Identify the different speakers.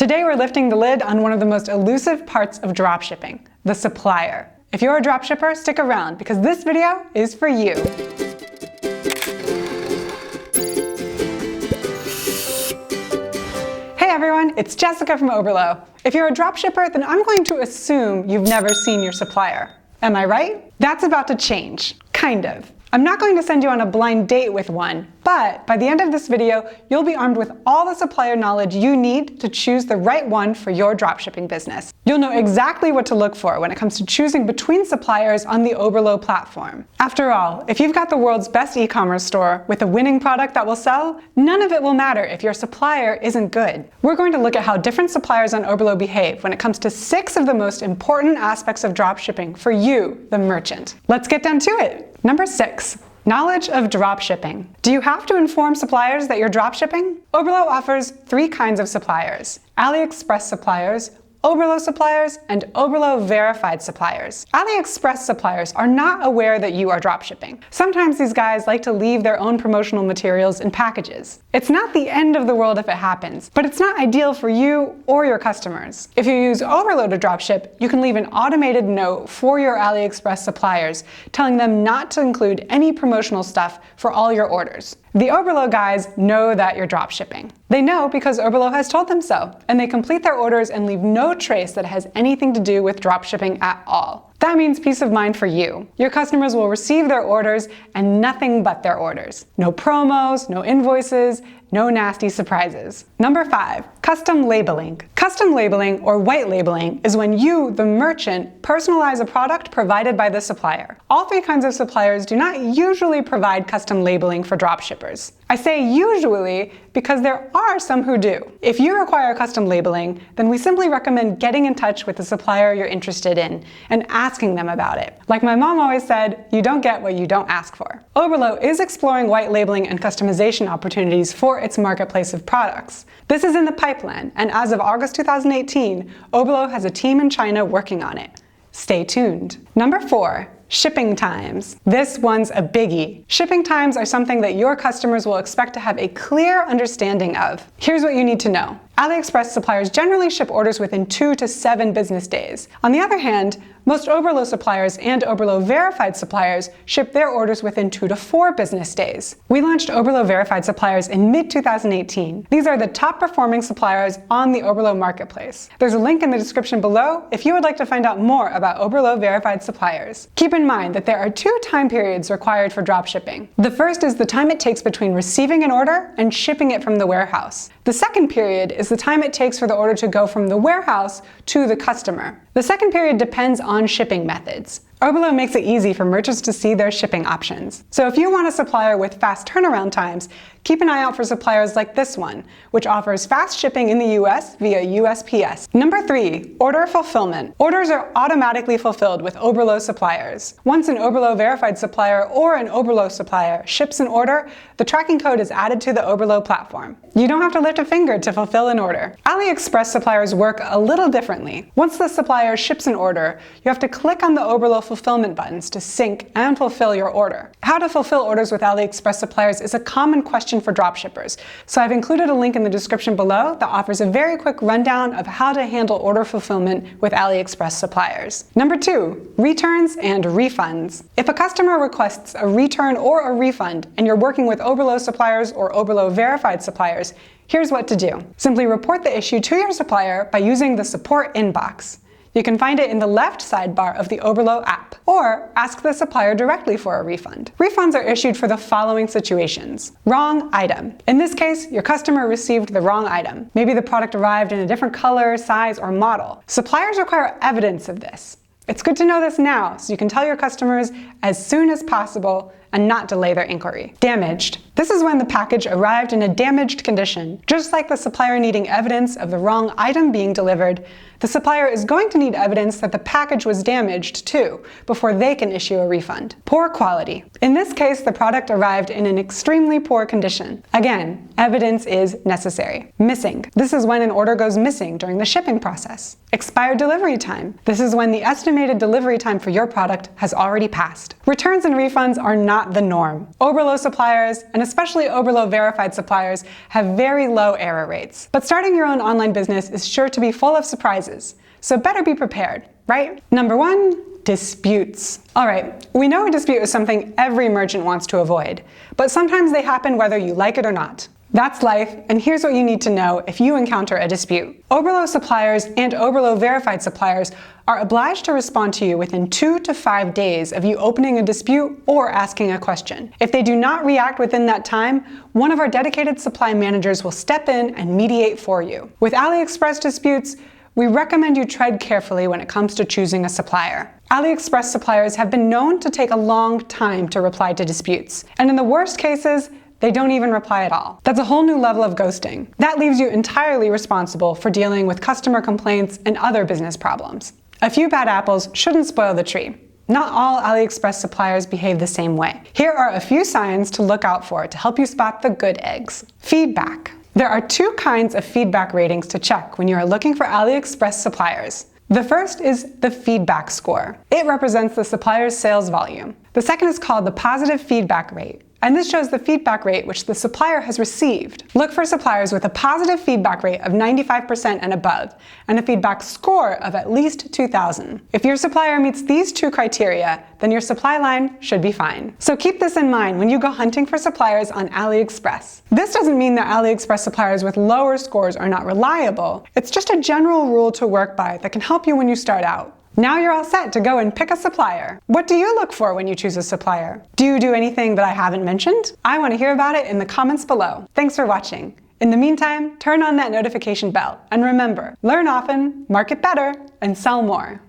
Speaker 1: Today we're lifting the lid on one of the most elusive parts of dropshipping, the supplier. If you're a dropshipper, stick around because this video is for you. Hey everyone, it's Jessica from Oberlo. If you're a dropshipper, then I'm going to assume you've never seen your supplier. Am I right? That's about to change. Kind of. I'm not going to send you on a blind date with one, but by the end of this video, you'll be armed with all the supplier knowledge you need to choose the right one for your dropshipping business. You'll know exactly what to look for when it comes to choosing between suppliers on the Oberlo platform. After all, if you've got the world's best e-commerce store with a winning product that will sell, none of it will matter if your supplier isn't good. We're going to look at how different suppliers on Oberlo behave when it comes to 6 of the most important aspects of dropshipping for you, the merchant. Let's get down to it. Number 6. Knowledge of dropshipping. Do you have to inform suppliers that you're dropshipping? Oberlo offers 3 kinds of suppliers: AliExpress suppliers, Oberlo suppliers, and Oberlo verified suppliers. AliExpress suppliers are not aware that you are dropshipping. Sometimes these guys like to leave their own promotional materials in packages. It's not the end of the world if it happens, but it's not ideal for you or your customers. If you use Oberlo to dropship, you can leave an automated note for your AliExpress suppliers telling them not to include any promotional stuff for all your orders. The Oberlo guys know that you're dropshipping. They know because Oberlo has told them so, and they complete their orders and leave no trace that has anything to do with dropshipping at all. That means peace of mind for you. Your customers will receive their orders and nothing but their orders. No promos, no invoices, no nasty surprises. Number 5, custom labeling. Custom labeling, or white labeling, is when you, the merchant, personalize a product provided by the supplier. All 3 kinds of suppliers do not usually provide custom labeling for dropshippers. I say usually because there are some who do. If you require custom labeling, then we simply recommend getting in touch with the supplier you're interested in and asking them about it. Like my mom always said, you don't get what you don't ask for. Oberlo is exploring white labeling and customization opportunities for its marketplace of products. This is in the pipeline, and as of August 2018, Oberlo has a team in China working on it. Stay tuned. Number 4. Shipping times. This one's a biggie. Shipping times are something that your customers will expect to have a clear understanding of. Here's what you need to know. AliExpress suppliers generally ship orders within 2 to 7 business days. On the other hand, most Oberlo suppliers and Oberlo verified suppliers ship their orders within 2 to 4 business days. We launched Oberlo verified suppliers in mid-2018. These are the top performing suppliers on the Oberlo marketplace. There's a link in the description below if you would like to find out more about Oberlo verified suppliers. Keep in mind that there are 2 time periods required for dropshipping. The first is the time it takes between receiving an order and shipping it from the warehouse. The second period is the time it takes for the order to go from the warehouse to the customer. The second period depends on shipping methods. Oberlo makes it easy for merchants to see their shipping options. So if you want a supplier with fast turnaround times, keep an eye out for suppliers like this one, which offers fast shipping in the US via USPS. Number 3, order fulfillment. Orders are automatically fulfilled with Oberlo suppliers. Once an Oberlo verified supplier or an Oberlo supplier ships an order, the tracking code is added to the Oberlo platform. You don't have to lift a finger to fulfill an order. AliExpress suppliers work a little differently. Once the supplier ships an order, you have to click on the Oberlo fulfillment buttons to sync and fulfill your order. How to fulfill orders with AliExpress suppliers is a common question for dropshippers, so I've included a link in the description below that offers a very quick rundown of how to handle order fulfillment with AliExpress suppliers. Number 2, returns and refunds. If a customer requests a return or a refund and you're working with Oberlo suppliers or Oberlo verified suppliers, here's what to do. Simply report the issue to your supplier by using the support inbox. You can find it in the left sidebar of the Oberlo app, or ask the supplier directly for a refund. Refunds are issued for the following situations. Wrong item. In this case, your customer received the wrong item. Maybe the product arrived in a different color, size, or model. Suppliers require evidence of this. It's good to know this now so you can tell your customers as soon as possible and not delay their inquiry. Damaged. This is when the package arrived in a damaged condition. Just like the supplier needing evidence of the wrong item being delivered, the supplier is going to need evidence that the package was damaged too, before they can issue a refund. Poor quality. In this case, the product arrived in an extremely poor condition. Again, evidence is necessary. Missing. This is when an order goes missing during the shipping process. Expired delivery time. This is when the estimated delivery time for your product has already passed. Returns and refunds are not not the norm. Oberlo suppliers, and especially Oberlo verified suppliers, have very low error rates. But starting your own online business is sure to be full of surprises, so better be prepared, right? Number 1, disputes. All right, we know a dispute is something every merchant wants to avoid, but sometimes they happen whether you like it or not. That's life, and here's what you need to know if you encounter a dispute. Oberlo suppliers and Oberlo verified suppliers are obliged to respond to you within 2 to 5 days of you opening a dispute or asking a question. If they do not react within that time, one of our dedicated supply managers will step in and mediate for you. With AliExpress disputes, we recommend you tread carefully when it comes to choosing a supplier. AliExpress suppliers have been known to take a long time to reply to disputes, and in the worst cases, they don't even reply at all. That's a whole new level of ghosting. That leaves you entirely responsible for dealing with customer complaints and other business problems. A few bad apples shouldn't spoil the tree. Not all AliExpress suppliers behave the same way. Here are a few signs to look out for to help you spot the good eggs. Feedback. There are 2 kinds of feedback ratings to check when you are looking for AliExpress suppliers. The first is the feedback score. It represents the supplier's sales volume. The second is called the positive feedback rate, and this shows the feedback rate which the supplier has received. Look for suppliers with a positive feedback rate of 95% and above, and a feedback score of at least 2,000. If your supplier meets these 2 criteria, then your supply line should be fine. So keep this in mind when you go hunting for suppliers on AliExpress. This doesn't mean that AliExpress suppliers with lower scores are not reliable. It's just a general rule to work by that can help you when you start out. Now you're all set to go and pick a supplier. What do you look for when you choose a supplier? Do you do anything that I haven't mentioned? I want to hear about it in the comments below. Thanks for watching. In the meantime, turn on that notification bell. And remember, learn often, market better, and sell more.